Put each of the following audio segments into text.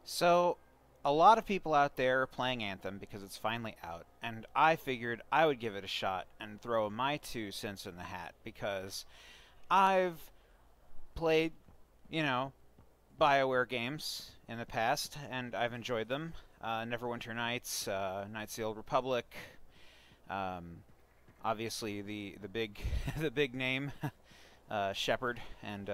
So, a lot of people out there are playing Anthem because it's finally out, and I figured I would give it a shot and throw my 2 cents in the hat because I've played, you know, BioWare games in the past, and I've enjoyed them. Neverwinter Nights, Knights of the Old Republic, um, obviously the big the big name, Shepard, and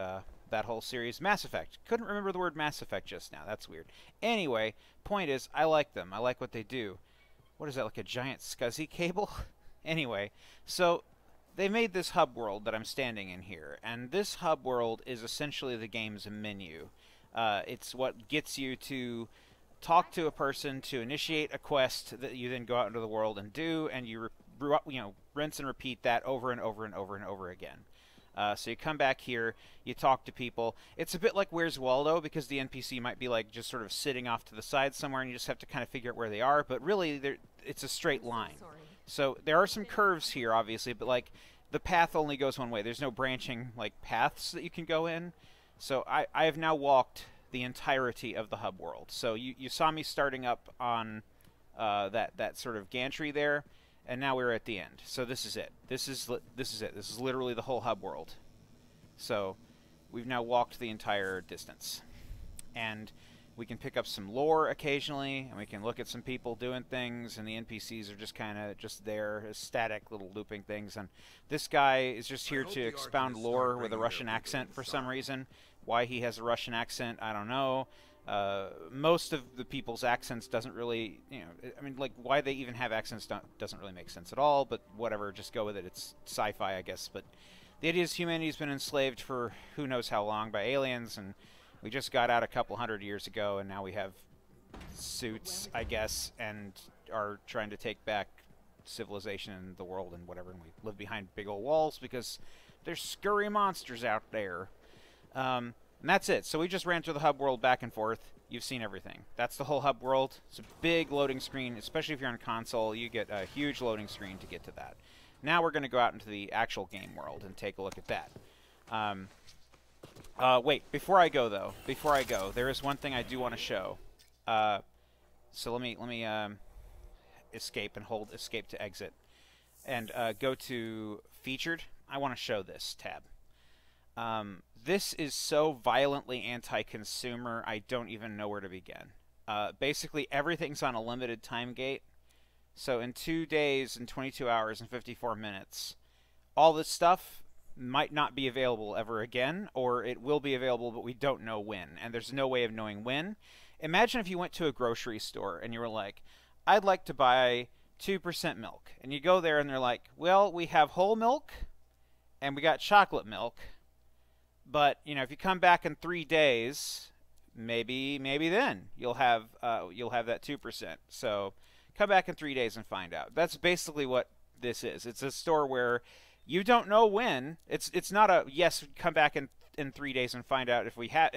that whole series. Mass Effect. Couldn't remember the word Mass Effect just now. That's weird. Anyway, point is, I like them. I like what they do. What is that, like a giant SCSI cable? Anyway, so they made this hub world that I'm standing in here, and this hub world is essentially the game's menu. It's what gets you to talk to a person to initiate a quest that you then go out into the world and do, and rinse and repeat that over and over and over and over again. So you come back here, you talk to people. It's a bit like Where's Waldo, because the NPC might be like just sort of sitting off to the side somewhere, and you just have to kind of figure out where they are. But really, it's a straight line. So there are some curves here, obviously, but like the path only goes one way. There's no branching like paths that you can go in. So I have now walked the entirety of the hub world. So you saw me starting up on that sort of gantry there. And now we're at the end. So this is it. This is it. This is literally the whole hub world. So we've now walked the entire distance. And we can pick up some lore occasionally, and we can look at some people doing things, and the NPCs are just kind of just there as static little looping things. And this guy is just here to expound lore with a Russian accent for some reason. Why he has a Russian accent, I don't know. Most of the people's accents doesn't really, I mean, like, why they even have accents doesn't really make sense at all, but whatever, just go with it. It's sci-fi, I guess. But the idea is humanity's been enslaved for who knows how long by aliens, and we just got out a couple hundred years ago, and now we have suits, I guess, and are trying to take back civilization in the world and whatever, and we live behind big old walls because there's scurry monsters out there. And that's it. So we just ran through the hub world back and forth. You've seen everything. That's the whole hub world. It's a big loading screen, especially if you're on console. You get a huge loading screen to get to that. Now we're going to go out into the actual game world and take a look at that. Wait, before I go, though, there is one thing I do want to show. So let me escape and hold escape to exit. And go to Featured. I want to show this tab. This is so violently anti-consumer, I don't even know where to begin. Basically, everything's on a limited time gate. So in 2 days and 22 hours and 54 minutes, all this stuff might not be available ever again, or it will be available, but we don't know when, and there's no way of knowing when. Imagine if you went to a grocery store and you were like, I'd like to buy 2% milk. And you go there and they're like, well, we have whole milk, and we got chocolate milk. But if you come back in 3 days, maybe then you'll have that 2%. So come back in 3 days and find out. That's basically what this is. It's a store where you don't know when. It's not a yes. Come back in 3 days and find out if we have.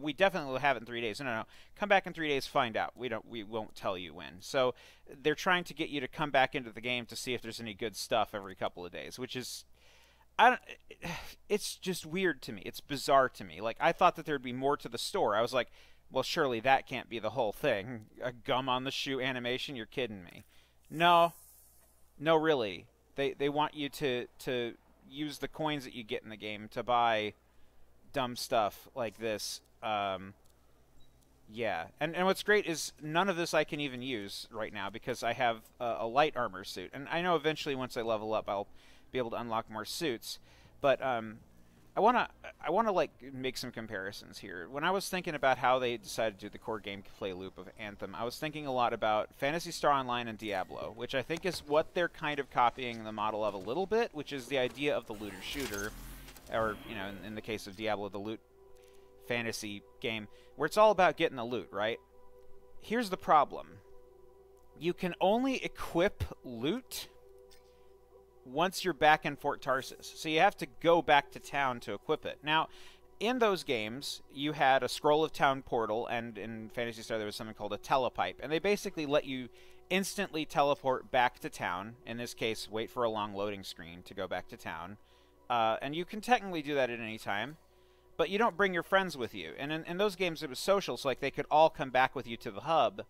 We definitely will have it in 3 days. No. Come back in 3 days, find out. We won't tell you when. So they're trying to get you to come back into the game to see if there's any good stuff every couple of days, which is. It's just weird to me. It's bizarre to me. Like, I thought that there'd be more to the store. I was like, well, surely that can't be the whole thing. A gum on the shoe animation? You're kidding me. No, really. They want you to use the coins that you get in the game to buy dumb stuff like this. Yeah. And what's great is none of this I can even use right now because I have a light armor suit. And I know eventually once I level up, I'll be able to unlock more suits, but I wanna like make some comparisons here. When I was thinking about how they decided to do the core gameplay loop of Anthem, I was thinking a lot about Phantasy Star Online and Diablo, which I think is what they're kind of copying the model of a little bit, which is the idea of the looter shooter, or in the case of Diablo, the loot fantasy game, where it's all about getting the loot, right? Here's the problem: you can only equip loot once you're back in Fort Tarsis. So you have to go back to town to equip it. Now, in those games, you had a Scroll of Town portal, and in Phantasy Star there was something called a telepipe, and they basically let you instantly teleport back to town. In this case, wait for a long loading screen to go back to town. And you can technically do that at any time. but you don't bring your friends with you. And in those games, it was social, so like they could all come back with you to the hub,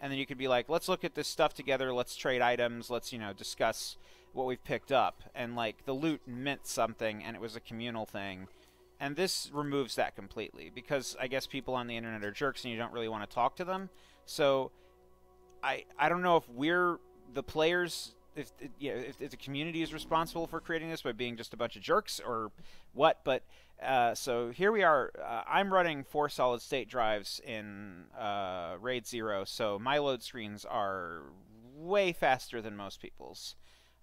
and then you could be like, let's look at this stuff together, let's trade items, let's, you know, discuss what we've picked up. And like the loot meant something, and it was a communal thing. And this removes that completely, because I guess people on the internet are jerks and you don't really want to talk to them. So I don't know if we're the players, if the community is responsible for creating this by being just a bunch of jerks or what, but so here we are. I'm running 4 solid state drives in RAID 0, so my load screens are way faster than most people's,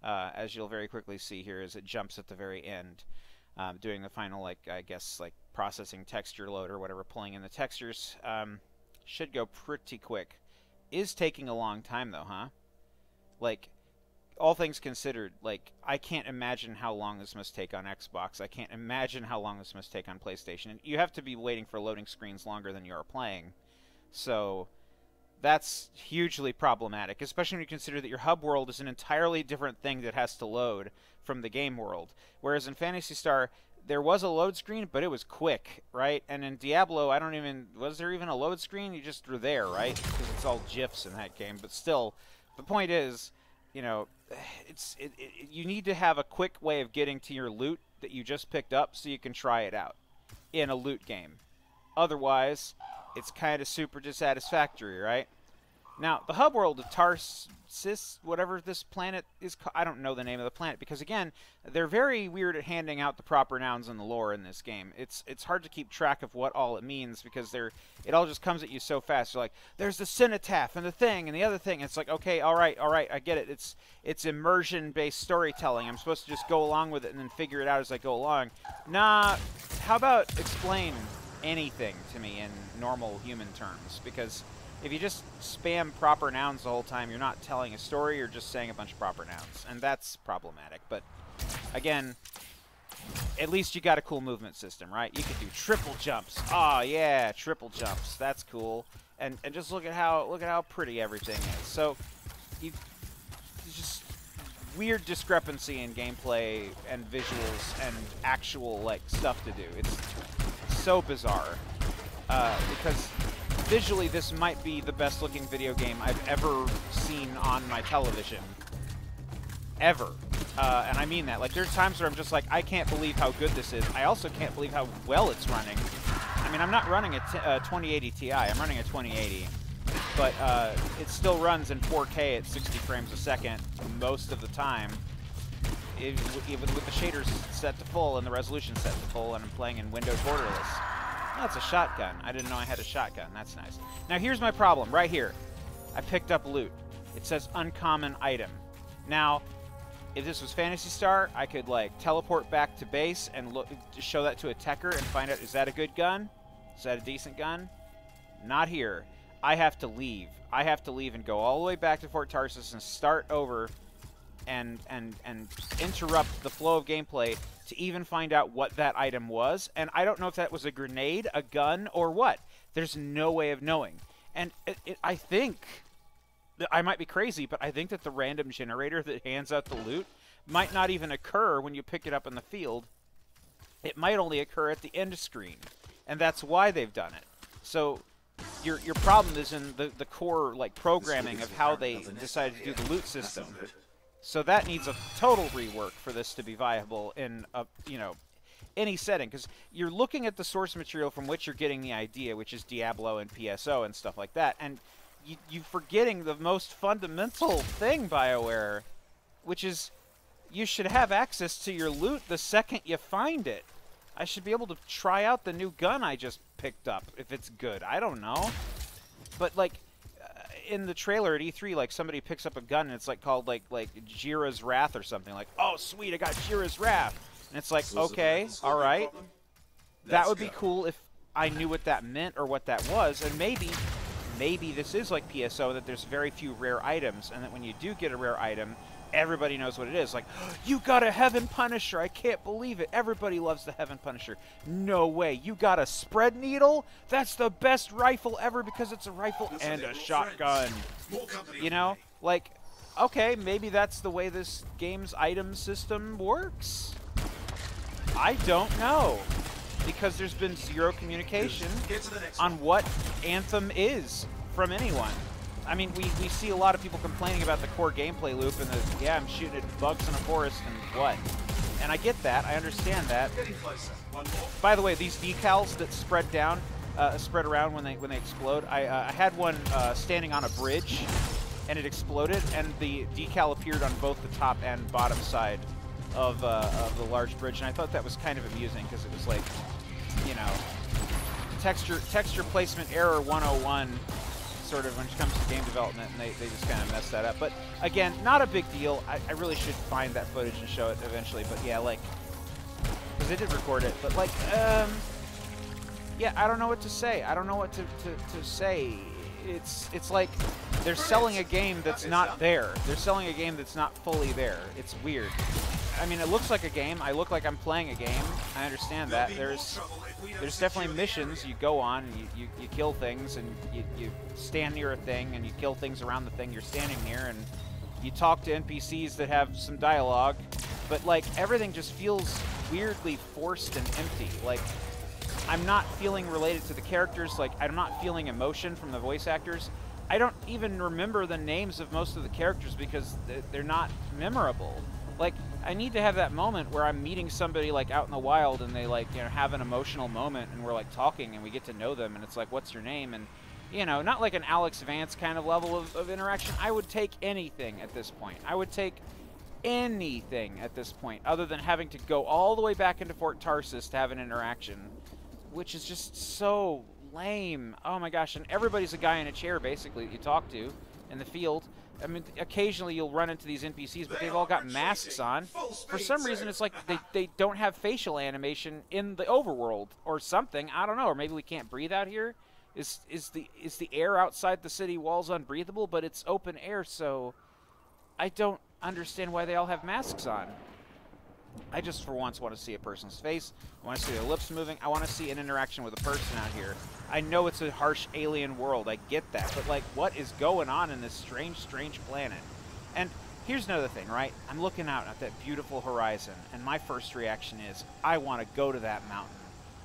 as you'll very quickly see here as it jumps at the very end, doing the final, like, I guess, like processing texture load or whatever, pulling in the textures. Should go pretty quick. Is taking a long time though, huh? Like, all things considered, like, I can't imagine how long this must take on Xbox. I can't imagine how long this must take on PlayStation. And you have to be waiting for loading screens longer than you are playing. So that's hugely problematic, especially when you consider that your hub world is an entirely different thing that has to load from the game world. Whereas in Phantasy Star, there was a load screen, but it was quick, right? And in Diablo, was there even a load screen? You just were there, right? Because it's all GIFs in that game. But still, the point is, you know, you need to have a quick way of getting to your loot that you just picked up so you can try it out in a loot game. Otherwise, it's kind of super dissatisfactory, right? Now, the hub world of Tarsis, whatever this planet is, I don't know the name of the planet, because again, they're very weird at handing out the proper nouns in the lore in this game. It's hard to keep track of what all it means, because it all just comes at you so fast. You're like, there's the cenotaph and the thing and the other thing. It's like, okay, all right, I get it. It's immersion-based storytelling. I'm supposed to just go along with it and then figure it out as I go along. Nah, how about explain anything to me in normal human terms? Because if you just spam proper nouns the whole time, you're not telling a story, you're just saying a bunch of proper nouns. And that's problematic. But, again, at least you got a cool movement system, right? You can do triple jumps. Oh, yeah, triple jumps. That's cool. And just look at how pretty everything is. So, just weird discrepancy in gameplay and visuals and actual, like, stuff to do. It's so bizarre. Because visually, this might be the best looking video game I've ever seen on my television. Ever. And I mean that. Like, there's times where I'm just like, I can't believe how good this is. I also can't believe how well it's running. I mean, I'm not running a 2080 Ti. I'm running a 2080. But it still runs in 4K at 60 frames a second most of the time. Even with the shaders set to full and the resolution set to full, and I'm playing in Windows borderless. Oh, it's a shotgun. I didn't know I had a shotgun. That's nice. Now, here's my problem. Right here. I picked up loot. It says uncommon item. Now, if this was Phantasy Star, I could, like, teleport back to base and show that to a techer and find out, is that a good gun? Is that a decent gun? Not here. I have to leave. I have to leave and go all the way back to Fort Tarsis and start over and interrupt the flow of gameplay to even find out what that item was. And I don't know if that was a grenade, a gun, or what. There's no way of knowing. And I think, I might be crazy, but I think that the random generator that hands out the loot might not even occur when you pick it up in the field. It might only occur at the end screen. And that's why they've done it. So your problem is in the core, like, programming of how they decided to do the loot system. So that needs a total rework for this to be viable in a, any setting, because you're looking at the source material from which you're getting the idea, which is Diablo and PSO and stuff like that, and you're forgetting the most fundamental thing, BioWare, which is you should have access to your loot the second you find it. I should be able to try out the new gun I just picked up if it's good. I don't know, but like, in the trailer at E3, like, somebody picks up a gun and it's like called like Jira's Wrath or something. Like, oh sweet, I got Jira's Wrath, and it's like, okay, all right, that would be cool if I knew what that meant or what that was, and maybe this is like PSO, that there's very few rare items, and that when you do get a rare item, everybody knows what it is. Like, oh, you got a Heaven Punisher. I can't believe it. Everybody loves the Heaven Punisher. No way. You got a spread needle? That's the best rifle ever because it's a rifle and a shotgun. You know? Like, okay, maybe that's the way this game's item system works. I don't know. because there's been zero communication on what Anthem is from anyone. I mean, we see a lot of people complaining about the core gameplay loop and the, yeah, I'm shooting at bugs in a forest and what. And I get that, I understand that. By the way, these decals that spread around when they explode, I had one standing on a bridge, and it exploded, and the decal appeared on both the top and bottom side of the large bridge, and I thought that was kind of amusing because it was like, you know, texture placement error 101. Sort of when it comes to game development, and they just kind of messed that up. But again, not a big deal. I really should find that footage and show it eventually. But yeah, like, because they did record it. But like, yeah, I don't know what to say. I don't know what to say. It's like they're selling a game that's not there. They're selling a game that's not fully there. It's weird. I mean, it looks like a game. I look like I'm playing a game. I understand that. There's definitely missions you go on, and you kill things, and you stand near a thing, and you kill things around the thing you're standing near, and you talk to NPCs that have some dialogue, but like everything just feels weirdly forced and empty. Like, I'm not feeling related to the characters, like I'm not feeling emotion from the voice actors. I don't even remember the names of most of the characters because they're not memorable. Like, I need to have that moment where I'm meeting somebody like out in the wild and they like, you know, have an emotional moment and we're like talking and we get to know them and it's like, what's your name? And, you know, not like an Alex Vance kind of level of interaction. I would take anything at this point. I would take anything at this point other than having to go all the way back into Fort Tarsis to have an interaction, which is just so lame. Oh my gosh, and everybody's a guy in a chair basically that you talk to in the field. I mean, occasionally you'll run into these NPCs, but they've all got masks on. For some reason, it's like they don't have facial animation in the overworld or something. I don't know, or maybe we can't breathe out here. Is the air outside the city walls unbreathable? But it's open air, so I don't understand why they all have masks on. I just, for once, want to see a person's face. I want to see their lips moving. I want to see an interaction with a person out here. I know it's a harsh alien world. I get that. But, like, what is going on in this strange, strange planet? And here's another thing, right? I'm looking out at that beautiful horizon, and my first reaction is, I want to go to that mountain.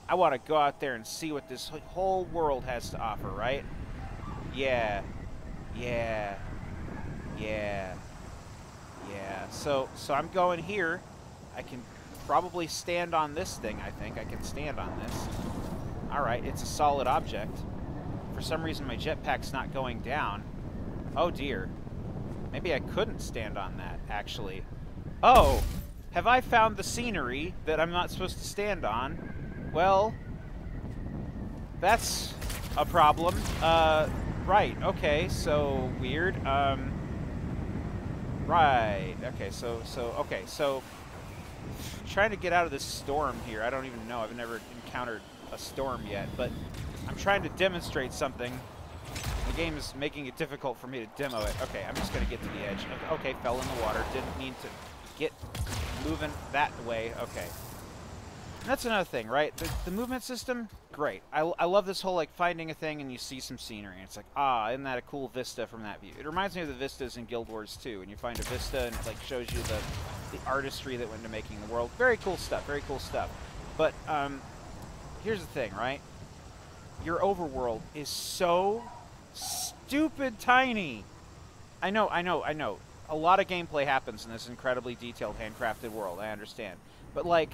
I want to go out there and see what this whole world has to offer, right? Yeah. Yeah. Yeah. Yeah. So I'm going here. I can probably stand on this thing, I think. I can stand on this. Alright, it's a solid object. For some reason, my jetpack's not going down. Oh, dear. Maybe I couldn't stand on that, actually. Oh! Have I found the scenery that I'm not supposed to stand on? Well, that's a problem. Right, okay, so weird. Right, okay, so trying to get out of this storm here. I don't even know. I've never encountered a storm yet, but I'm trying to demonstrate something. The game is making it difficult for me to demo it. Okay, I'm just going to get to the edge. Okay, fell in the water. Didn't mean to get moving that way. Okay. And that's another thing, right? The movement system, great. I love this whole, like, finding a thing and you see some scenery. And it's like, ah, isn't that a cool vista from that view? It reminds me of the vistas in Guild Wars 2. When you find a vista and it, like, shows you the artistry that went into making the world. Very cool stuff, very cool stuff. But, here's the thing, right? Your overworld is so stupid tiny. I know. A lot of gameplay happens in this incredibly detailed, handcrafted world, I understand. But, like,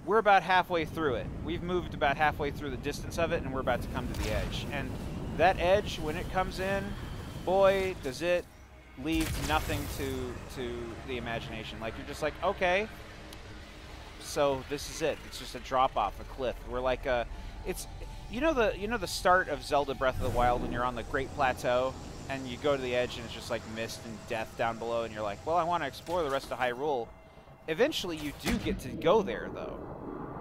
we're about halfway through it. We've moved about halfway through the distance of it, and we're about to come to the edge. And that edge, when it comes in, boy, does it leave nothing to the imagination. Like, you're just like, okay, so this is it. It's just a drop off a cliff. We're like it's you know the start of Zelda Breath of the Wild when you're on the Great Plateau and you go to the edge and it's just like mist and death down below and you're like, well, I want to explore the rest of Hyrule. Eventually you do get to go there though.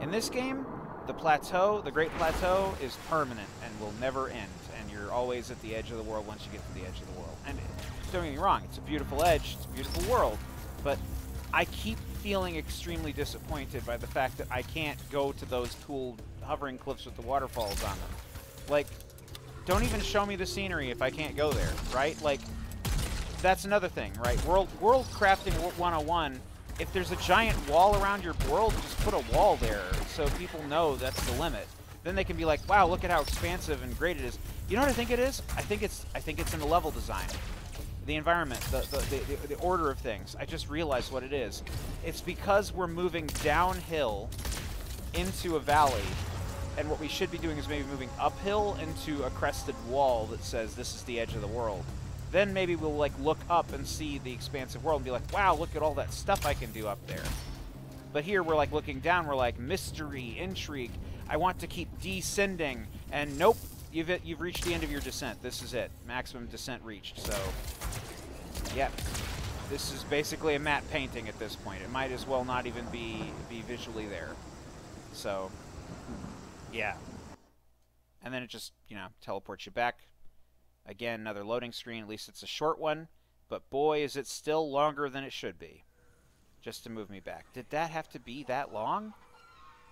In this game, the plateau, the Great Plateau, is permanent and will never end, and you're always at the edge of the world once you get to the edge of the world. And don't get me wrong, it's a beautiful edge, it's a beautiful world, but I keep feeling extremely disappointed by the fact that I can't go to those cool hovering cliffs with the waterfalls on them. Like, don't even show me the scenery if I can't go there, right? Like, that's another thing, right? World crafting 101, if there's a giant wall around your world, just put a wall there. so people know that's the limit. Then they can be like, wow, look at how expansive and great it is. You know what I think it is? I think it's in the level design. The environment, the order of things. I just realized what it is. It's because we're moving downhill into a valley, and what we should be doing is maybe moving uphill into a crested wall that says this is the edge of the world. Then maybe we'll like look up and see the expansive world and be like, wow, look at all that stuff I can do up there. But here we're like looking down, we're like mystery, intrigue. I want to keep descending, and nope, you've reached the end of your descent. This is it, maximum descent reached. So, yep, this is basically a matte painting at this point. It might as well not even be visually there. So, yeah, and then it just teleports you back. Again, another loading screen. At least it's a short one, but boy, is it still longer than it should be. Just to move me back. Did that have to be that long?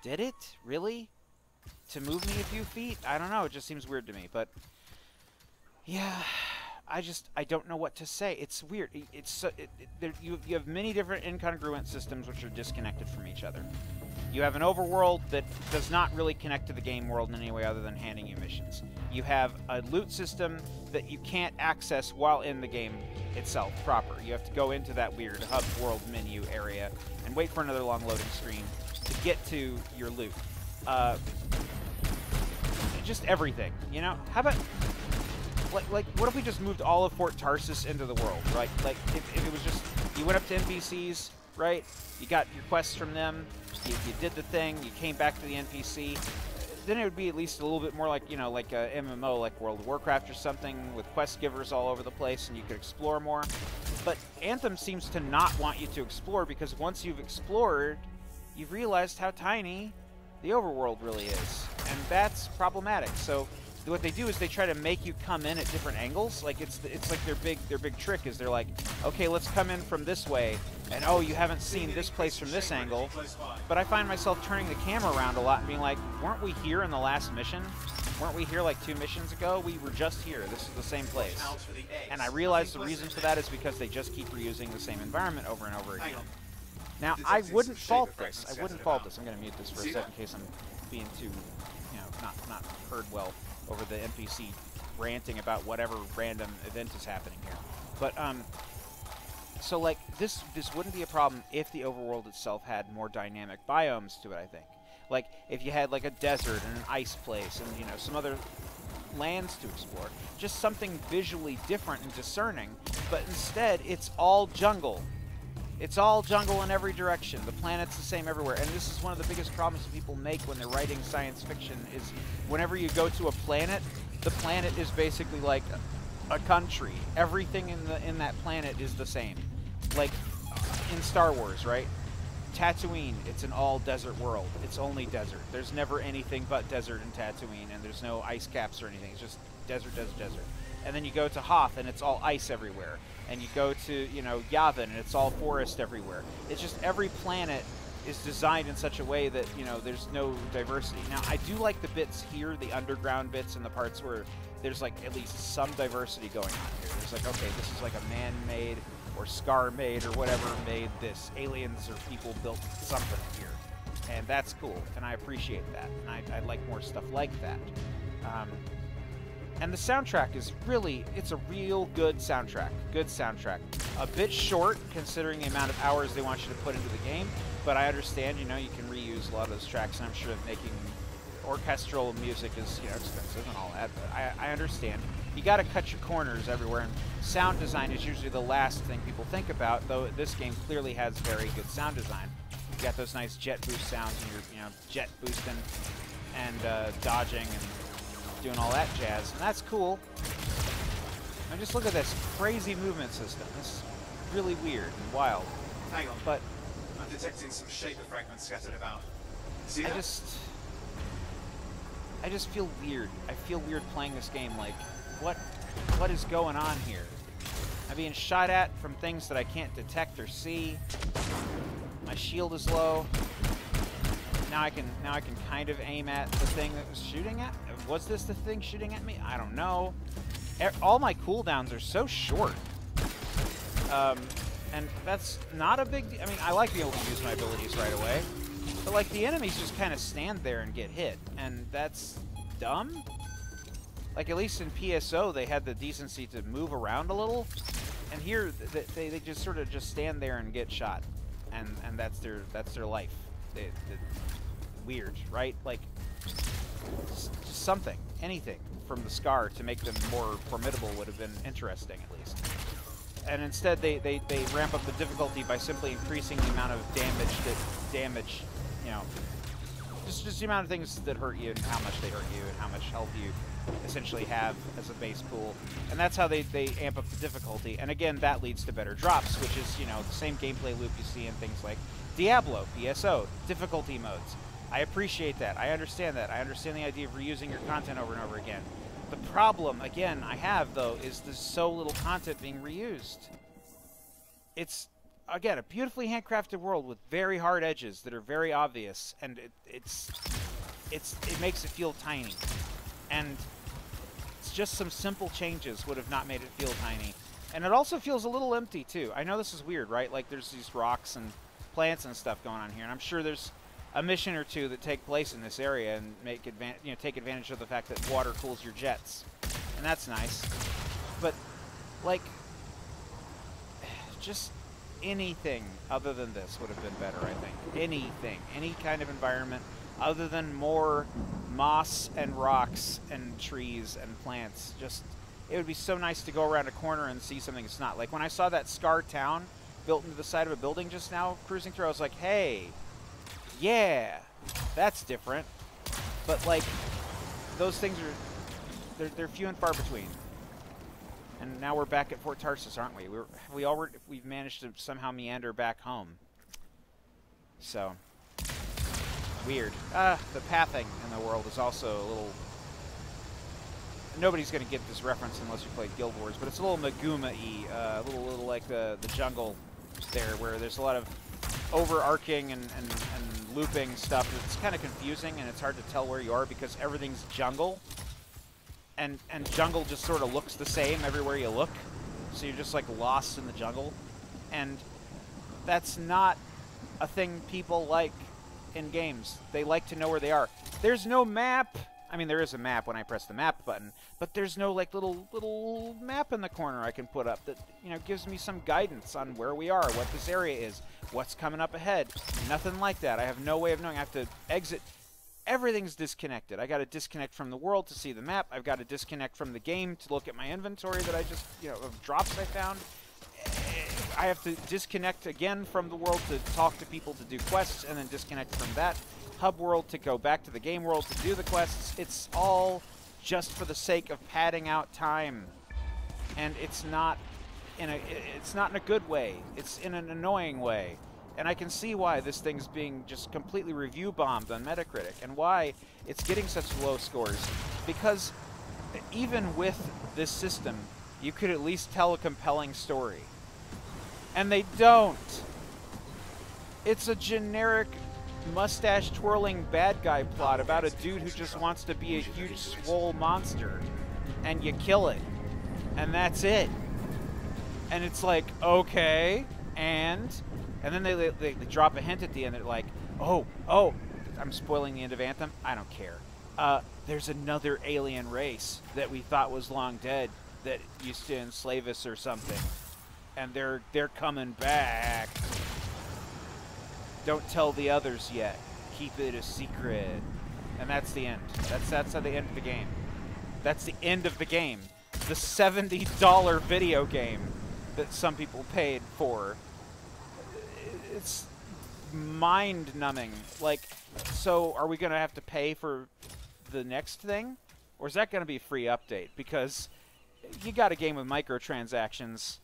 Did it? Really? To move me a few feet? I don't know. It just seems weird to me. But, yeah, I don't know what to say. It's weird. You have many different incongruent systems which are disconnected from each other. You have an overworld that does not really connect to the game world in any way other than handing you missions. You have a loot system that you can't access while in the game itself proper. You have to go into that weird hub world menu area and wait for another long loading screen to get to your loot. Just everything, you know? How about, like, what if we just moved all of Fort Tarsis into the world, right? Like, if it was just, you went up to NPCs, right? You got your quests from them, you did the thing, you came back to the NPC, then it would be at least a little bit more like, like a MMO, like World of Warcraft or something, with quest givers all over the place, and you could explore more. But Anthem seems to not want you to explore, because once you've explored, you've realized how tiny the overworld really is, and that's problematic. So what they do is they try to make you come in at different angles. Like it's like their big trick is they're like, okay, let's come in from this way, and oh, you haven't seen this place from this angle. But I find myself turning the camera around a lot and being like, weren't we here in the last mission? Weren't we here like 2 missions ago? We were just here. This is the same place. And I realized the reason for that is because they just keep reusing the same environment over and over again. Now, I wouldn't fault this. I'm going to mute this for a second in case I'm being too, not heard well over the NPC ranting about whatever random event is happening here. But, so, like, this wouldn't be a problem if the overworld itself had more dynamic biomes to it, I think. Like, if you had, like, a desert and an ice place and, some other lands to explore. Just something visually different and discerning. But instead, it's all jungle. It's all jungle in every direction. The planet's the same everywhere. And this is one of the biggest problems people make when they're writing science fiction is whenever you go to a planet, the planet is basically like a country. Everything in that planet is the same. Like in Star Wars, right? Tatooine, it's an all-desert world. It's only desert. There's never anything but desert in Tatooine, and there's no ice caps or anything. It's just desert, desert, desert. And then you go to Hoth, and it's all ice everywhere. And you go to, Yavin, and it's all forest everywhere. It's just every planet is designed in such a way that, there's no diversity. Now, I do like the bits here, the underground bits and the parts where there's, like, at least some diversity going on here. There's like, okay, this is like a man-made or Scar-made or whatever made this. Aliens or people built something here. And that's cool, and I appreciate that. And I like more stuff like that. And the soundtrack is really, it's a real good soundtrack. Good soundtrack. A bit short, considering the amount of hours they want you to put into the game, but I understand, you can reuse a lot of those tracks, and I'm sure that making orchestral music is, expensive and all that, but I understand. You gotta cut your corners everywhere, and sound design is usually the last thing people think about, though this game clearly has very good sound design. You got those nice jet boost sounds, and you're, jet boosting and dodging and doing all that jazz, and that's cool. And just look at this crazy movement system. This is really weird and wild. Hang on. But I'm detecting some shaper fragments scattered about. See that? I just feel weird. I feel weird playing this game. Like, what is going on here? I'm being shot at from things that I can't detect or see. My shield is low. Now I can kind of aim at the thing that was shooting at. Was this the thing shooting at me? I don't know. All my cooldowns are so short. And that's not a big deal. I mean, I like being able to use my abilities right away. But, like, the enemies just kind of stand there and get hit, and that's dumb? Like, at least in PSO, they had the decency to move around a little, and here, they just sort of just stand there and get shot, and that's their life. Weird, right? Like, just something, anything from the Scar to make them more formidable would have been interesting, at least. And instead, they ramp up the difficulty by simply increasing the amount of damage, you know, just the amount of things that hurt you and how much they hurt you and how much health you essentially have as a base pool. And that's how they amp up the difficulty. And again, that leads to better drops, which is, you know, the same gameplay loop you see in things like Diablo, PSO, difficulty modes. I appreciate that. I understand that. I understand the idea of reusing your content over and over again. The problem, again, I have, though, is there's so little content being reused. It's, again, a beautifully handcrafted world with very hard edges that are very obvious, and it makes it feel tiny. And it's just some simple changes would have not made it feel tiny. And it also feels a little empty, too. I know this is weird, right? Like, there's these rocks and plants and stuff going on here, and I'm sure there's a mission or two that take place in this area and take advantage of the fact that water cools your jets, and that's nice. But like, just anything other than this would have been better, I think. Anything, any kind of environment other than more moss and rocks and trees and plants. Just, it would be so nice to go around a corner and see something it's not. Like when I saw that Scar town built into the side of a building just now, cruising through, I was like, hey. Yeah, that's different. But like, those things are they're few and far between. And now we're back at Fort Tarsus, aren't we? We've managed to somehow meander back home. So weird. The pathing in the world is also a little. Nobody's gonna get this reference unless you played GuildWars, but it's a little Maguma-y, a little like the jungle there, where there's a lot of overarching and looping stuff. It's kind of confusing, and it's hard to tell where you are because everything's jungle, and jungle just sort of looks the same everywhere you look, so you're just like lost in the jungle, and that's not a thing people like in games. They like to know where they are. There's no map. I mean, there is a map when I press the map button, but there's no like little map in the corner I can put up that, you know, gives me some guidance on where we are, what this area is, what's coming up ahead. Nothing like that. I have no way of knowing. I have to exit. Everything's disconnected. I got to disconnect from the world to see the map. I've got to disconnect from the game to look at my inventory that I just, you know, of drops I found. I have to disconnect again from the world to talk to people to do quests, and then disconnect from that hub world to go back to the game world to do the quests. It's all just for the sake of padding out time, and it's not in a good way. It's in an annoying way, and I can see why this thing's being just completely review bombed on Metacritic and why it's getting such low scores, because even with this system you could at least tell a compelling story, and they don't. It's a generic mustache twirling bad guy plot about a dude who just wants to be a huge swole monster, and you kill it, and that's it. And it's like, okay, and then they drop a hint at the end. They're like, oh, I'm spoiling the end of Anthem. I don't care. There's another alien race that we thought was long dead that used to enslave us or something, and they're coming back. Don't tell the others yet. Keep it a secret. And that's the end. That's how they end the game. That's the end of the game. The $70 video game that some people paid for. It's mind-numbing. Like, so are we going to have to pay for the next thing? Or is that going to be a free update? Because you got a game with microtransactions.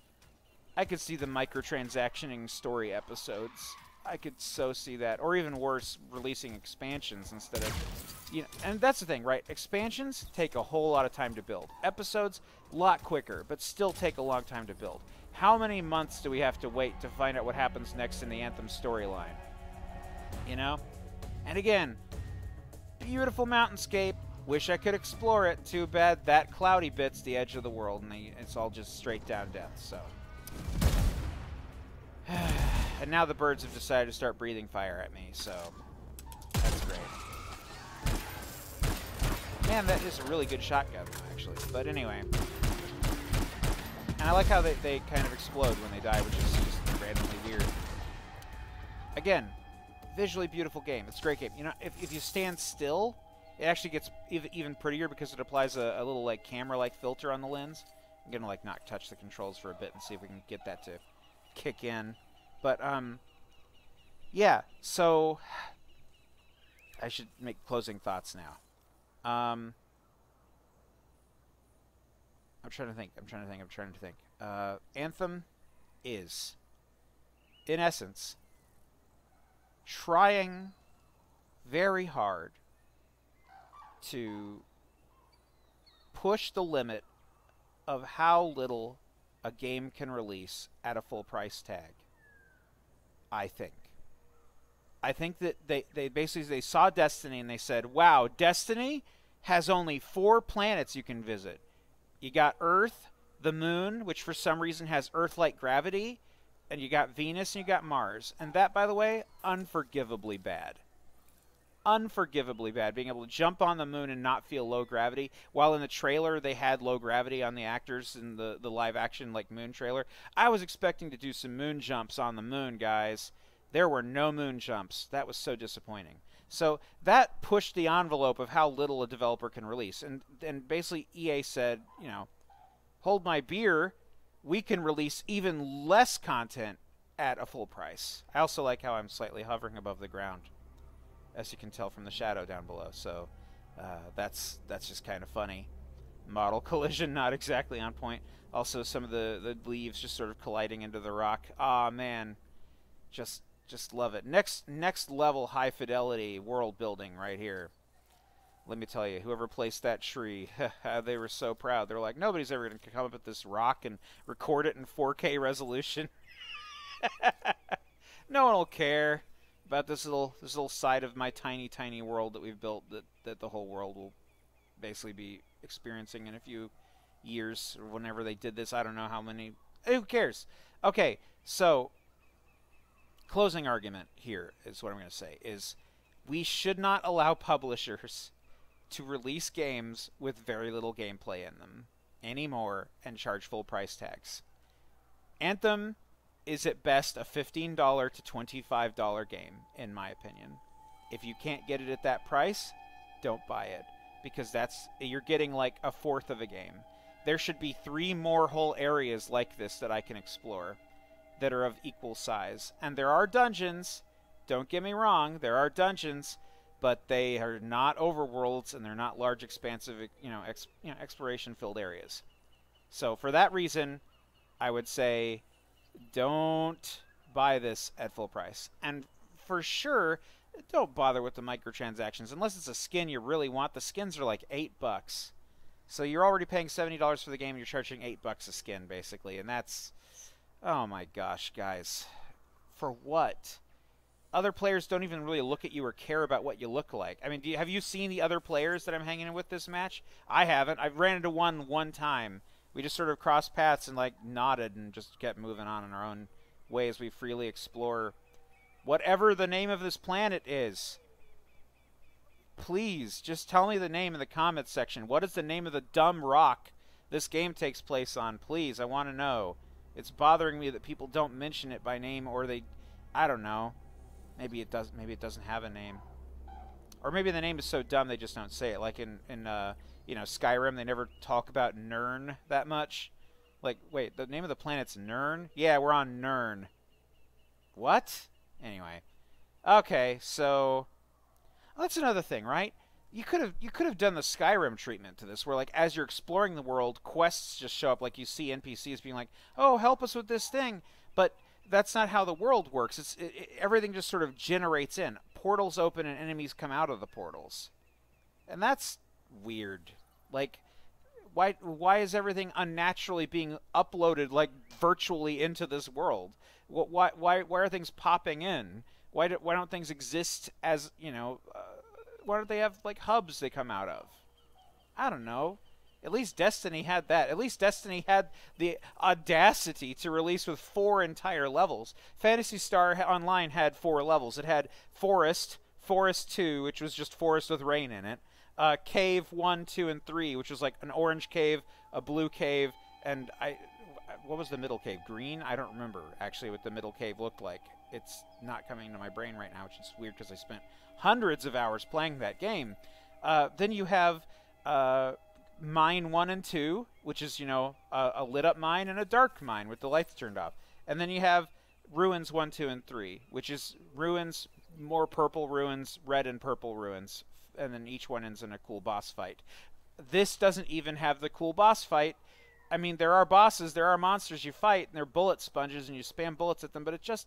I could see the microtransactioning story episodes. I could so see that. Or even worse, releasing expansions instead of, you know, and that's the thing, right? Expansions take a whole lot of time to build. Episodes, a lot quicker, but still take a long time to build. How many months do we have to wait to find out what happens next in the Anthem storyline? You know? And again, beautiful mountainscape. Wish I could explore it. Too bad that cloudy bit's the edge of the world, and it's all just straight down death, so. And now the birds have decided to start breathing fire at me, so great. Man, that is a really good shotgun, actually. But anyway. And I like how they kind of explode when they die, which is just randomly weird. Again, visually beautiful game. It's a great game. You know, if you stand still, it actually gets even prettier because it applies a little, like, camera-like filter on the lens. I'm going to, like, not touch the controls for a bit and see if we can get that to kick in. But, yeah, so I should make closing thoughts now. I'm trying to think. Anthem is, in essence, trying very hard to push the limit of how little a game can release at a full price tag. I think that they basically saw Destiny and they said, wow, Destiny has only 4 planets you can visit. You got Earth, the Moon, which for some reason has Earth-like gravity, and you got Venus and you got Mars. And that, by the way, unforgivably bad. Unforgivably bad, being able to jump on the moon and not feel low gravity. While in the trailer they had low gravity on the actors in the live action like moon trailer. I was expecting to do some moon jumps on the moon, guys. There were no moon jumps. That was so disappointing. So that pushed the envelope of how little a developer can release. And basically EA said, you know, hold my beer. We can release even less content at a full price. I also like how I'm slightly hovering above the ground, as you can tell from the shadow down below. So that's just kind of funny. Model collision, not exactly on point. Also, some of the leaves just sort of colliding into the rock. Ah, man. Just love it. Next level high fidelity world building right here. Let me tell you, whoever placed that tree, they were so proud. They're like, nobody's ever going to come up with this rock and record it in 4K resolution. No one will care about this little side of my tiny world that we've built that the whole world will basically be experiencing in a few years or whenever they did this. I don't know how many. Who cares? Okay, so closing argument here is what I'm going to say is we should not allow publishers to release games with very little gameplay in them anymore and charge full price tags. Anthem is at best a $15 to $25 game, in my opinion. If you can't get it at that price, don't buy it, because you're getting like a fourth of a game. There should be 3 more whole areas like this that I can explore that are of equal size. And there are dungeons, don't get me wrong, there are dungeons, but they are not overworlds and they're not large, expansive, exploration-filled areas. So for that reason, I would say don't buy this at full price. And for sure, don't bother with the microtransactions unless it's a skin you really want. The skins are like $8. So you're already paying $70 for the game, and you're charging $8 a skin, basically. And that's, oh my gosh, guys. For what? Other players don't even really look at you or care about what you look like. I mean, have you seen the other players that I'm hanging with this match? I haven't. I ran into one time. We just sort of crossed paths and like nodded and just kept moving on in our own way as we freely explore whatever the name of this planet is. Please, just tell me the name in the comments section. What is the name of the dumb rock this game takes place on? Please, I want to know. It's bothering me that people don't mention it by name, or they, I don't know. Maybe it does. Maybe it doesn't have a name, or maybe the name is so dumb they just don't say it. Like in Skyrim, they never talk about Nirn that much. Like, wait, the name of the planet's Nirn? Yeah, we're on Nirn. What? Anyway, okay, so that's another thing, right? You could have done the Skyrim treatment to this, where like as you're exploring the world, quests just show up. Like you see NPCs being like, "Oh, help us with this thing," but that's not how the world works. Everything just sort of generates in. Portals open and enemies come out of the portals. And that's weird. Like, why is everything unnaturally being uploaded, like, virtually into this world? Why are things popping in? Why don't things exist as, why don't they have, like, hubs they come out of? I don't know. At least Destiny had that. At least Destiny had the audacity to release with 4 entire levels. Phantasy Star Online had 4 levels. It had Forest, Forest 2, which was just forest with rain in it. Cave 1, 2, and 3, which was like an orange cave, a blue cave, and what was the middle cave? Green? I don't remember actually what the middle cave looked like. It's not coming to my brain right now, which is weird because I spent hundreds of hours playing that game. Then you have Mine 1 and 2, which is, you know, a lit-up mine and a dark mine with the lights turned off. And then you have Ruins 1, 2, and 3, which is ruins, more purple ruins, red and purple ruins, and then each one ends in a cool boss fight. This doesn't even have the cool boss fight. I mean, there are bosses, there are monsters you fight, and they're bullet sponges, and you spam bullets at them, but it just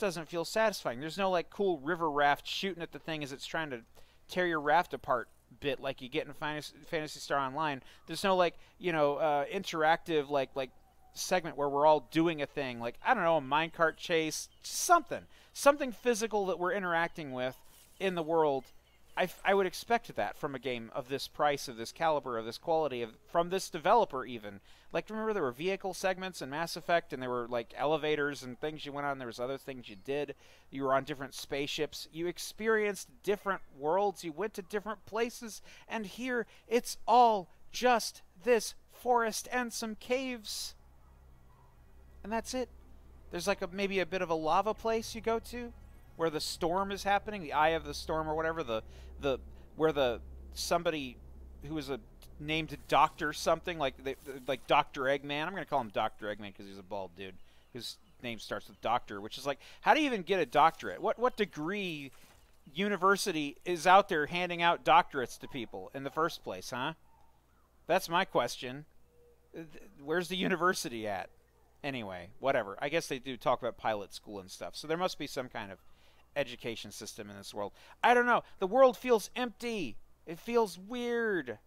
doesn't feel satisfying. There's no, like, cool river raft shooting at the thing as it's trying to tear your raft apart bit like you get in Phantasy Star Online. There's no, like, you know, interactive, like segment where we're all doing a thing, like, I don't know, a minecart chase, something physical that we're interacting with in the world. I would expect that from a game of this price, of this caliber, of this quality, from this developer even. Like, remember there were vehicle segments in Mass Effect, and there were, like, elevators and things you went on. There was other things you did. You were on different spaceships. You experienced different worlds. You went to different places. And here, it's all just this forest and some caves. And that's it. There's, like, maybe a bit of a lava place you go to, where the storm is happening, the eye of the storm or whatever, where somebody who is named Dr. something, like Dr. Eggman. I'm going to call him Dr. Eggman because he's a bald dude whose name starts with Doctor, which is like, how do you even get a doctorate? What degree university is out there handing out doctorates to people in the first place, huh? That's my question. Where's the university at? Anyway, whatever. I guess they do talk about pilot school and stuff, so there must be some kind of education system in this world. I don't know. The world feels empty. It feels weird.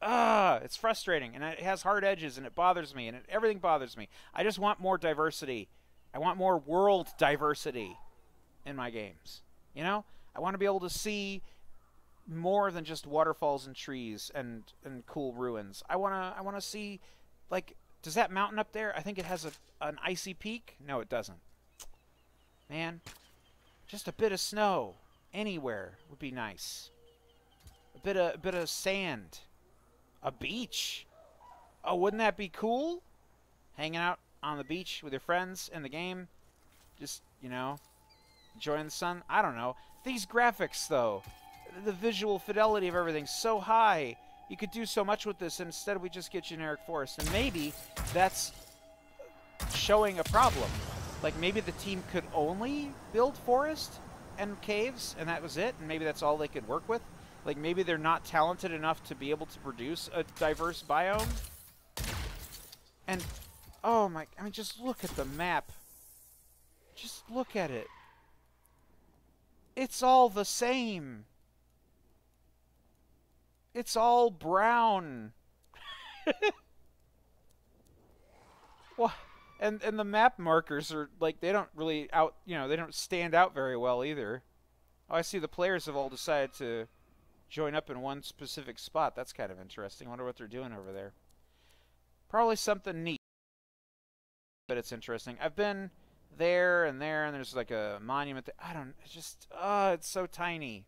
It's frustrating, and it has hard edges, and it bothers me, and everything bothers me. I just want more diversity. I want more world diversity in my games. You know? I want to be able to see more than just waterfalls and trees and cool ruins. I want to see, like, does that mountain up there, I think it has an icy peak? No, it doesn't. Man, just a bit of snow anywhere would be nice. A bit of sand. A beach. Oh, wouldn't that be cool? Hanging out on the beach with your friends in the game. Just, you know, enjoying the sun. I don't know. These graphics, though. The visual fidelity of everything's so high. You could do so much with this, and instead we just get generic forest. And maybe that's showing a problem. Like, maybe the team could only build forest and caves, and that was it, and maybe that's all they could work with. Like, maybe they're not talented enough to be able to produce a diverse biome. And, oh my, I mean, just look at the map. Just look at it. It's all the same. It's all brown. What? And the map markers are, like, they don't really they don't stand out very well either. Oh, I see the players have all decided to join up in one specific spot. That's kind of interesting. I wonder what they're doing over there. Probably something neat, but it's interesting. I've been there, and there's like a monument there. I don't, it's just, it's so tiny.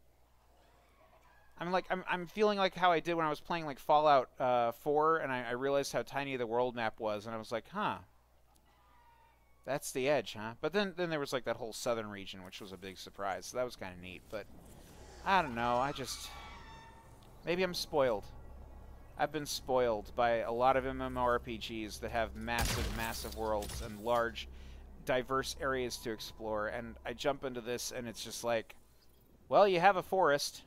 I'm feeling like how I did when I was playing like Fallout 4, and I realized how tiny the world map was, and I was like, huh. That's the edge, huh? But then there was like that whole southern region, which was a big surprise. So that was kind of neat, but I don't know. Maybe I'm spoiled. I've been spoiled by a lot of MMORPGs that have massive, massive worlds and large, diverse areas to explore, and I jump into this, and it's just like, well, you have a forest.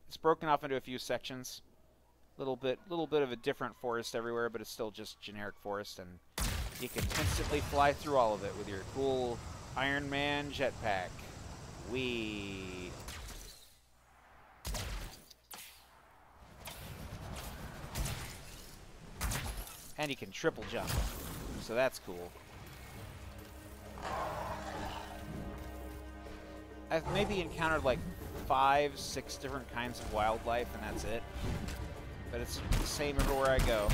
It's broken off into a few sections. Little bit of a different forest everywhere, but it's still just generic forest, and you can instantly fly through all of it with your cool Iron Man jetpack. Whee! And you can triple jump, so that's cool. I've maybe encountered like 5, 6 different kinds of wildlife, and that's it. But it's the same everywhere I go.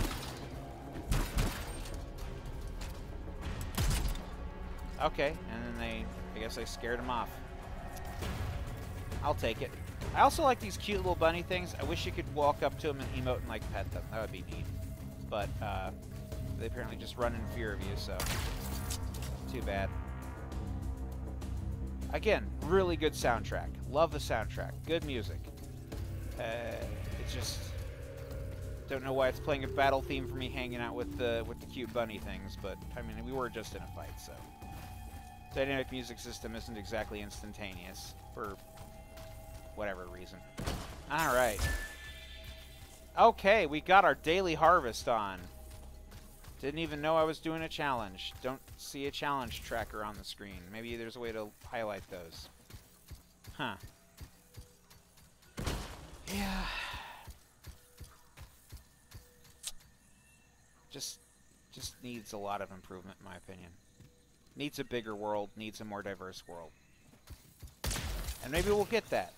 Okay, and then I guess I scared them off. I'll take it. I also like these cute little bunny things. I wish you could walk up to them and emote and, like, pet them. That would be neat. But, they apparently just run in fear of you, so... Too bad. Again, really good soundtrack. Love the soundtrack. Good music. It's just... Don't know why it's playing a battle theme for me hanging out with the cute bunny things, but, I mean, we were just in a fight, so... Dynamic music system isn't exactly instantaneous, for whatever reason. Alright. Okay, we got our daily harvest on. Didn't even know I was doing a challenge. Don't see a challenge tracker on the screen. Maybe there's a way to highlight those. Huh. Yeah. Just needs a lot of improvement, in my opinion. Needs a bigger world, needs a more diverse world. And maybe we'll get that.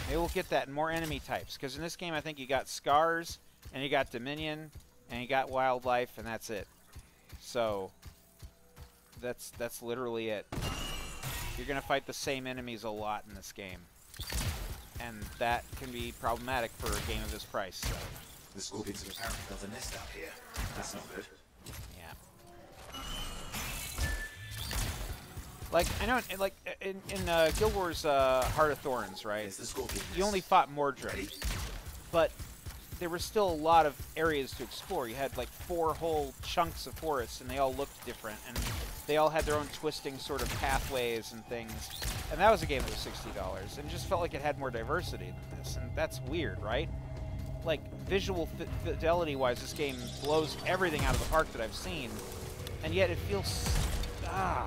Maybe we'll get that in more enemy types. Because in this game, I think you got Scars, and you got Dominion, and you got Wildlife, and that's it. So, that's literally it. You're going to fight the same enemies a lot in this game. And that can be problematic for a game of this price. So. The scorpions have apparently built a nest out here. That's not good. Yeah. Like, I know, like, in GuildWars Heart of Thorns, right? You only fought Mordred. But there were still a lot of areas to explore. You had, like, 4 whole chunks of forests, and they all looked different. And they all had their own twisting sort of pathways and things. And that was a game that was $60. And it just felt like it had more diversity than this. And that's weird, right? Like, visual fidelity-wise, this game blows everything out of the park that I've seen. And yet it feels... I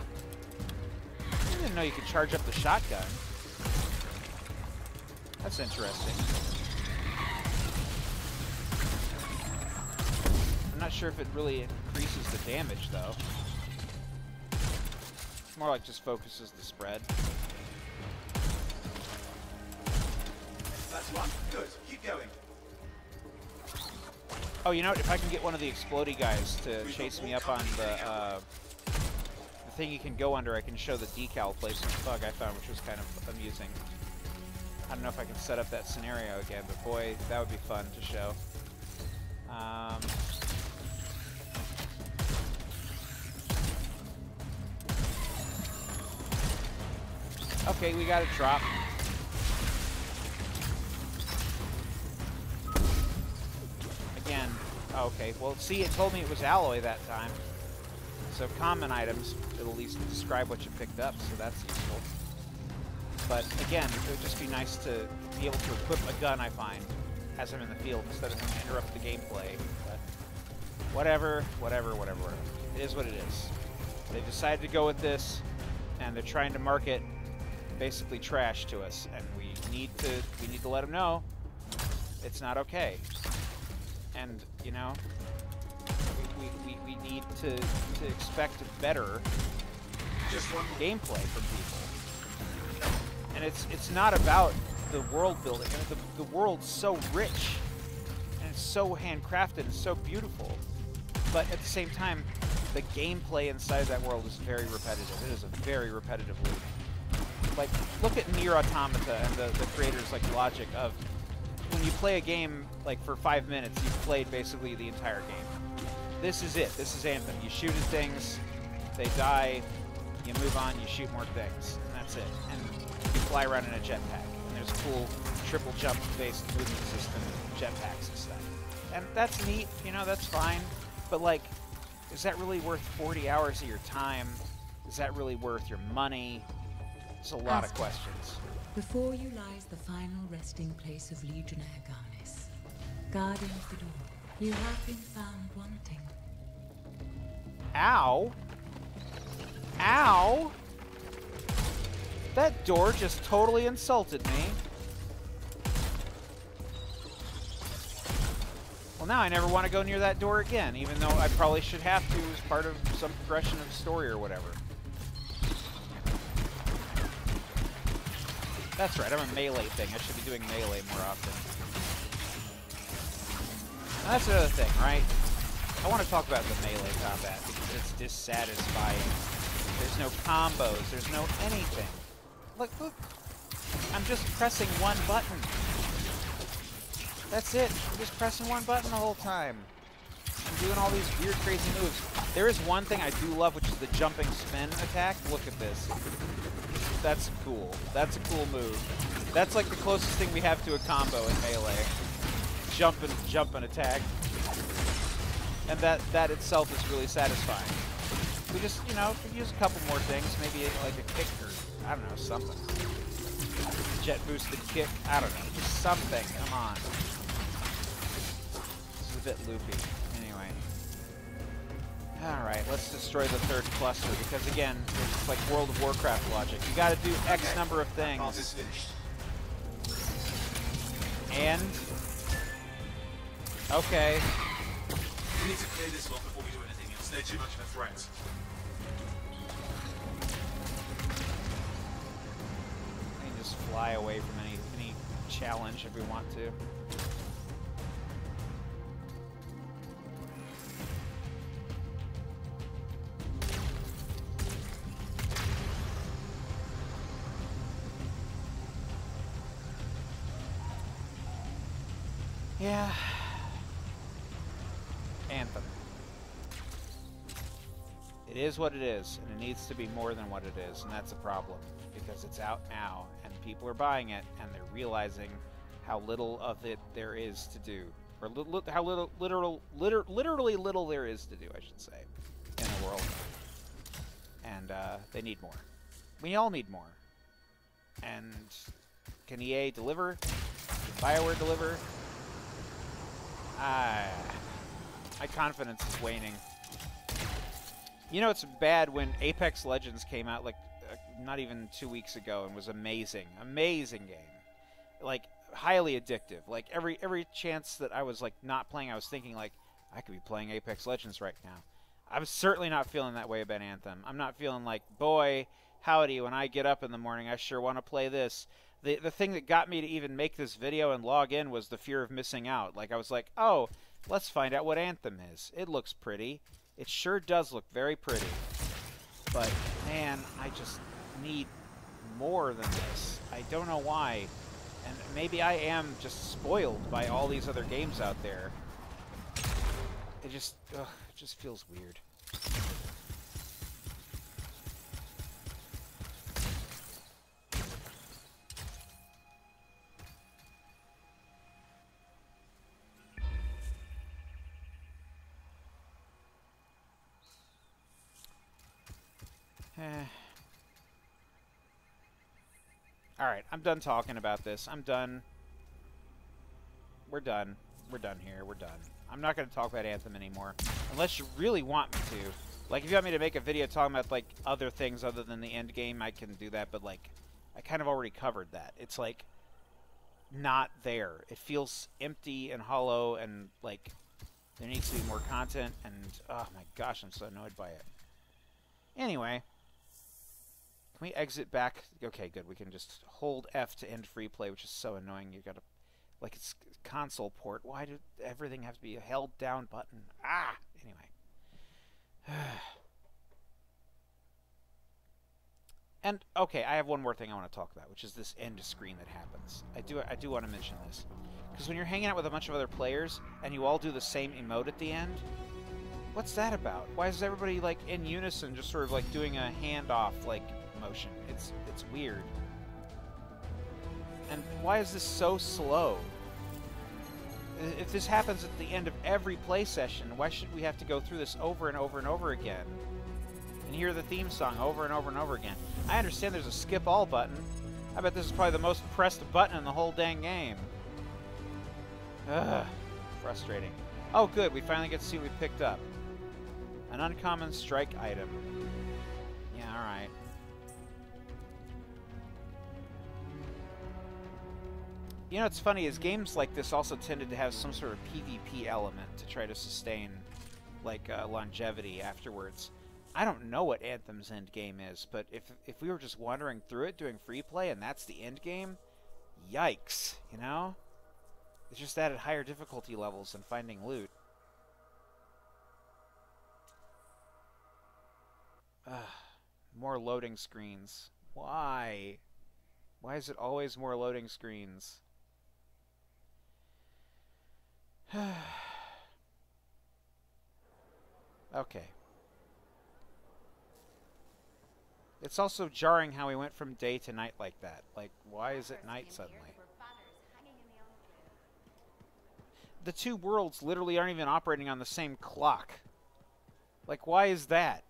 didn't know you could charge up the shotgun. That's interesting. I'm not sure if it really increases the damage, though. It's more like just focuses the spread. That's one. Good. Keep going. Oh, you know what? If I can get one of the explodey guys to chase me up on the thing you can go under, I can show the decal placement bug I found, which was kind of amusing. I don't know if I can set up that scenario again, but boy, that would be fun to show. Okay, we got a drop. Again, okay, well, see, it told me it was alloy that time. So common items, it'll at least describe what you picked up, so that's useful. But again, it would just be nice to be able to equip a gun, I find, as I'm in the field, instead of having to interrupt the gameplay. But whatever. It is what it is. They've decided to go with this, and they're trying to market basically trash to us, and we need to let them know it's not okay. And, you know, we need to expect better gameplay from people. And it's not about the world building. I mean, the world's so rich, and it's so handcrafted and so beautiful. But at the same time, the gameplay inside that world is very repetitive. It is a very repetitive loop. Like, look at Nier Automata and the creators' like logic of when you play a game like for 5 minutes, you've played basically the entire game. This is it. This is Anthem. You shoot at things, they die, you move on, you shoot more things, and that's it. And you fly around in a jetpack. And there's a cool triple jump-based movement system, jetpacks and stuff. And that's neat, you know, that's fine. But like, is that really worth 40 hours of your time? Is that really worth your money? There's a lot of questions. Before you lies the final resting place of Legionnaire Garnis, guardian of the door. You have been found wanting. Ow! Ow! That door just totally insulted me. Well, now I never want to go near that door again, even though I probably should have to as part of some progression of story or whatever. That's right, I'm a melee thing. I should be doing melee more often. Now, that's another thing, right? I want to talk about the melee combat because it's dissatisfying. There's no combos, there's no anything. Look, I'm just pressing one button. That's it. I'm just pressing one button the whole time. I'm doing all these weird, crazy moves. There is one thing I do love, which is the jumping spin attack. Look at this. That's cool. That's a cool move. That's like the closest thing we have to a combo in Melee. Jump and attack. And that itself is really satisfying. We just, you know, could use a couple more things. Maybe like a kick or, I don't know, something. Jet boosted kick. I don't know. Just something. Come on. This is a bit loopy. Anyway. Alright, let's destroy the third cluster, because again, it's like World of Warcraft logic. You gotta do X number of things. And... okay. We need to clear this one before we do anything else. They're too much of a threat. We can just fly away from any challenge if we want to. Yeah. Anthem. It is what it is, and it needs to be more than what it is, and that's a problem, because it's out now, and people are buying it, and they're realizing how little of it there is to do, or how literally little there is to do, I should say, in the world. And they need more. We all need more. And can EA deliver? Can BioWare deliver? My confidence is waning. You know, it's bad when Apex Legends came out like not even 2 weeks ago and was amazing. Amazing game. Like highly addictive. Like every chance that I was like not playing, I was thinking like I could be playing Apex Legends right now. I'm certainly not feeling that way about Anthem. I'm not feeling like, boy, howdy, when I get up in the morning, I sure want to play this. The thing that got me to even make this video and log in was the fear of missing out. Like, I was like, oh, let's find out what Anthem is. It looks pretty. It sure does look very pretty. But, man, I just need more than this. I don't know why. And maybe I am just spoiled by all these other games out there. It just feels weird. Alright, I'm done talking about this. I'm done. We're done. We're done here. We're done. I'm not going to talk about Anthem anymore. Unless you really want me to. Like, if you want me to make a video talking about, like, other things other than the end game, I can do that. But, like, I kind of already covered that. It's, like, not there. It feels empty and hollow and, like, there needs to be more content. And, oh my gosh, I'm so annoyed by it. Anyway. Can we exit back? Okay, good. We can just hold F to end free play, which is so annoying. You gotta, like, it's console port. Why did everything have to be a held down button? Ah! Anyway. And, okay, I have one more thing I want to talk about, which is this end screen that happens. I do want to mention this. Because when you're hanging out with a bunch of other players, and you all do the same emote at the end, what's that about? Why is everybody, like, in unison, just sort of, like, doing a handoff, like, motion? It's weird. And why is this so slow? If this happens at the end of every play session, why should we have to go through this over and over and over again? And hear the theme song over and over and over again. I understand there's a skip all button. I bet this is probably the most pressed button in the whole dang game. Ugh. Frustrating. Oh good, we finally get to see what we picked up. An uncommon strike item. Yeah, alright. You know what's funny is games like this also tended to have some sort of PvP element to try to sustain, like, longevity afterwards. I don't know what Anthem's end game is, but if we were just wandering through it doing free play and that's the end game, yikes, you know? It's just that at higher difficulty levels and finding loot. More loading screens. Why? Why is it always more loading screens? Okay. It's also jarring how we went from day to night like that. Like, why is it night suddenly? The two worlds literally aren't even operating on the same clock. Like, why is that?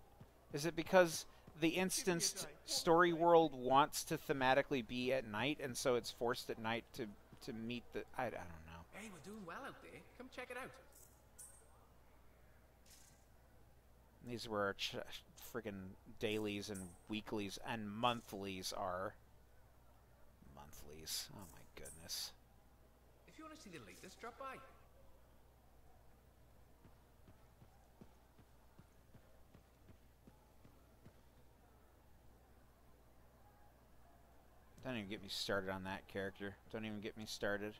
Is it because the instanced story world wants to thematically be at night, and so it's forced at night to meet the... I don't know. Hey, we're doing well out there. Come check it out. These are where our friggin' dailies and weeklies and monthlies are. Monthlies. Oh my goodness. If you want to see the latest, drop by. Don't even get me started on that character. Don't even get me started.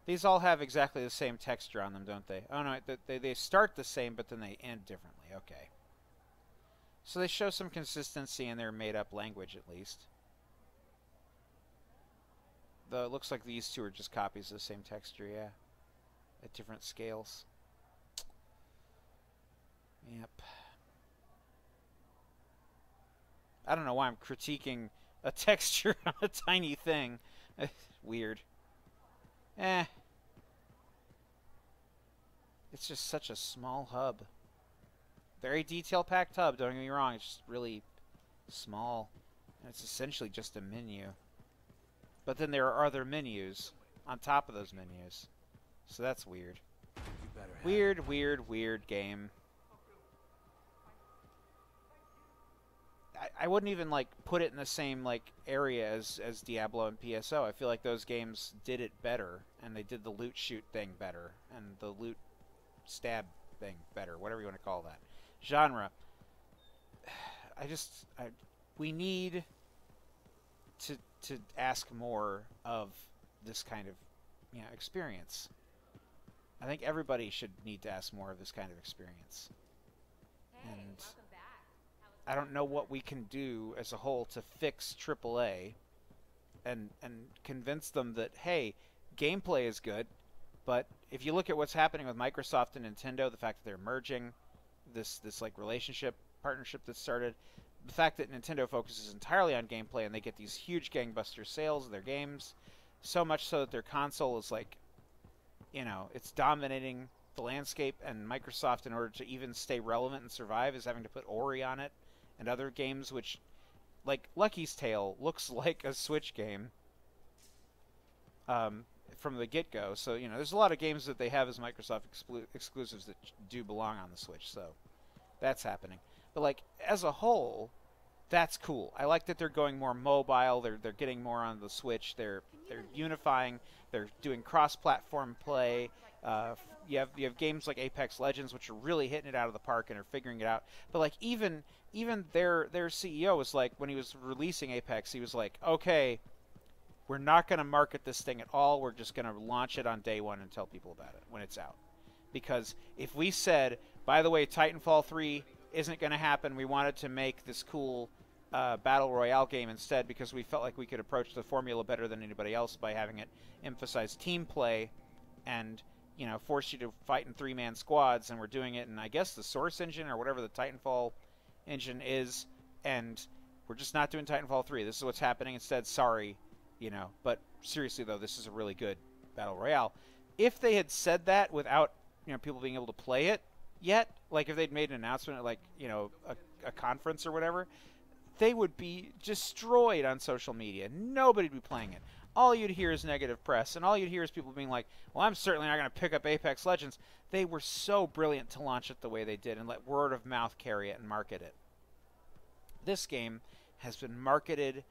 These all have exactly the same texture on them, don't they? Oh no, they start the same, but then they end differently. Okay. So they show some consistency in their made-up language, at least. Though it looks like these two are just copies of the same texture, yeah. At different scales. Yep. I don't know why I'm critiquing a texture on a tiny thing. Weird. Eh. It's just such a small hub. Very detail-packed hub, don't get me wrong. It's just really small. And it's essentially just a menu. But then there are other menus on top of those menus. So that's weird. Weird, weird, weird game. I wouldn't even like put it in the same like area as Diablo and PSO. I feel like those games did it better, and they did the loot shoot thing better, and the loot stab thing better, whatever you want to call that genre. We need to ask more of this kind of experience. I think everybody should need to ask more of this kind of experience. Hey, and welcome back. I don't know what we can do as a whole to fix AAA and convince them that, hey, gameplay is good, but if you look at what's happening with Microsoft and Nintendo, the fact that they're merging, this like partnership that started, the fact that Nintendo focuses entirely on gameplay and they get these huge gangbuster sales of their games, so much so that their console is like, it's dominating the landscape, and Microsoft, in order to even stay relevant and survive, is having to put Ori on it and other games which, like Lucky's Tale, looks like a Switch game from the get-go. So, there's a lot of games that they have as Microsoft exclusives that do belong on the Switch, so that's happening. But, like, as a whole, that's cool. I like that they're going more mobile. They're getting more on the Switch. They're unifying. They're doing cross-platform play. You have games like Apex Legends, which are really hitting it out of the park and are figuring it out. But like even their CEO was like, when he was releasing Apex, he was like, okay, we're not going to market this thing at all. We're just going to launch it on day one and tell people about it when it's out. Because if we said, by the way, Titanfall 3 isn't going to happen, we wanted to make this cool Battle Royale game instead because we felt like we could approach the formula better than anybody else by having it emphasize team play and force you to fight in three-man squads, and we're doing it in, I guess, the Source engine or whatever the Titanfall engine is, and we're just not doing Titanfall 3. This is what's happening instead. Sorry, But seriously, though, this is a really good Battle Royale. If they had said that without, people being able to play it yet, like if they'd made an announcement at, like, a conference or whatever, they would be destroyed on social media. Nobody'd be playing it. All you'd hear is negative press, and all you'd hear is people being like, well, I'm certainly not going to pick up Apex Legends. They were so brilliant to launch it the way they did and let word of mouth carry it and market it. This game has been marketed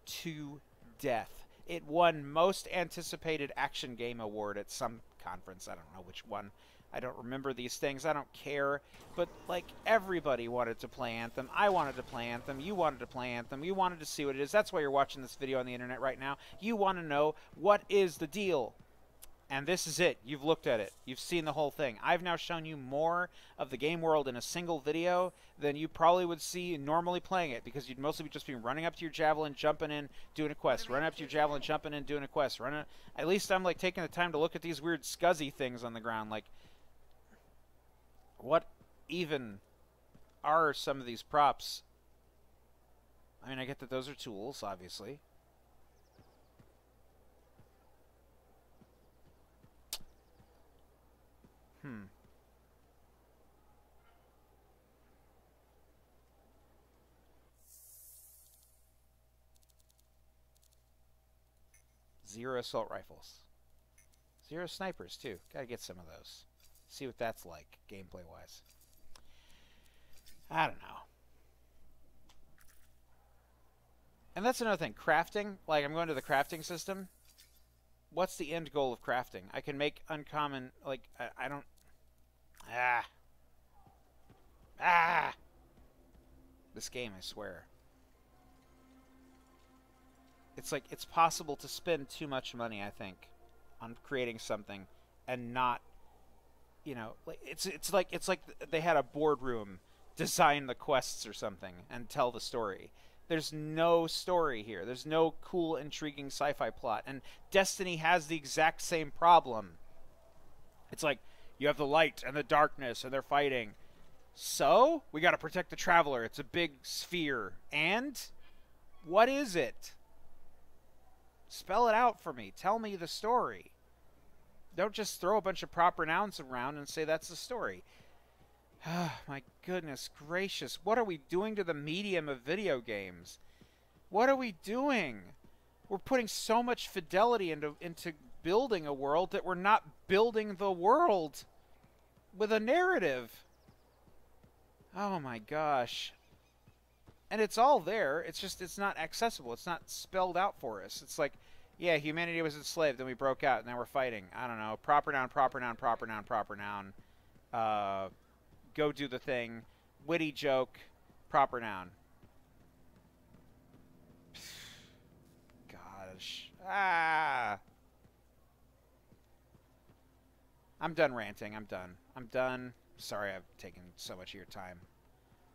to death. It won Most Anticipated Action Game Award at some conference. I don't know which one. I don't remember these things. I don't care. But, like, everybody wanted to play Anthem. I wanted to play Anthem. You wanted to play Anthem. You wanted to see what it is. That's why you're watching this video on the internet right now. You want to know what is the deal. And this is it. You've looked at it. You've seen the whole thing. I've now shown you more of the game world in a single video than you probably would see normally playing it, because you'd mostly be just be running up to your javelin, jumping in, doing a quest. Running up to your javelin, jumping in, doing a quest. At least I'm like taking the time to look at these weird scuzzy things on the ground. Like, what even are some of these props? I mean, I get that those are tools, obviously. Zero assault rifles. Zero snipers, too. Gotta get some of those. See what that's like, gameplay-wise. I don't know. And that's another thing. Crafting. Like, I'm going to the crafting system. What's the end goal of crafting? I can make uncommon... Like, I don't... This game, I swear. It's like, it's possible to spend too much money, I think, on creating something and not, you know, like it's like they had a boardroom design the quests or something and tell the story. There's no story here. There's no cool, intriguing sci-fi plot. And Destiny has the exact same problem. It's like, you have the light and the darkness and they're fighting. So, we gotta protect the Traveler. It's a big sphere. And? What is it? Spell it out for me. Tell me the story. Don't just throw a bunch of proper nouns around and say that's the story. My goodness gracious. What are we doing to the medium of video games? What are we doing? We're putting so much fidelity into building a world that we're not building the world with a narrative. Oh my gosh. And it's all there. It's just, it's not accessible. It's not spelled out for us. It's like, yeah, humanity was enslaved, then we broke out, and now we're fighting. I don't know. Proper noun, proper noun, proper noun, proper noun. Go do the thing. Witty joke. Proper noun. Gosh. I'm done ranting. I'm done. I'm done. Sorry I've taken so much of your time.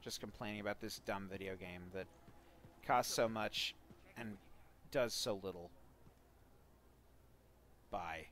Just complaining about this dumb video game that costs so much and does so little. Bye.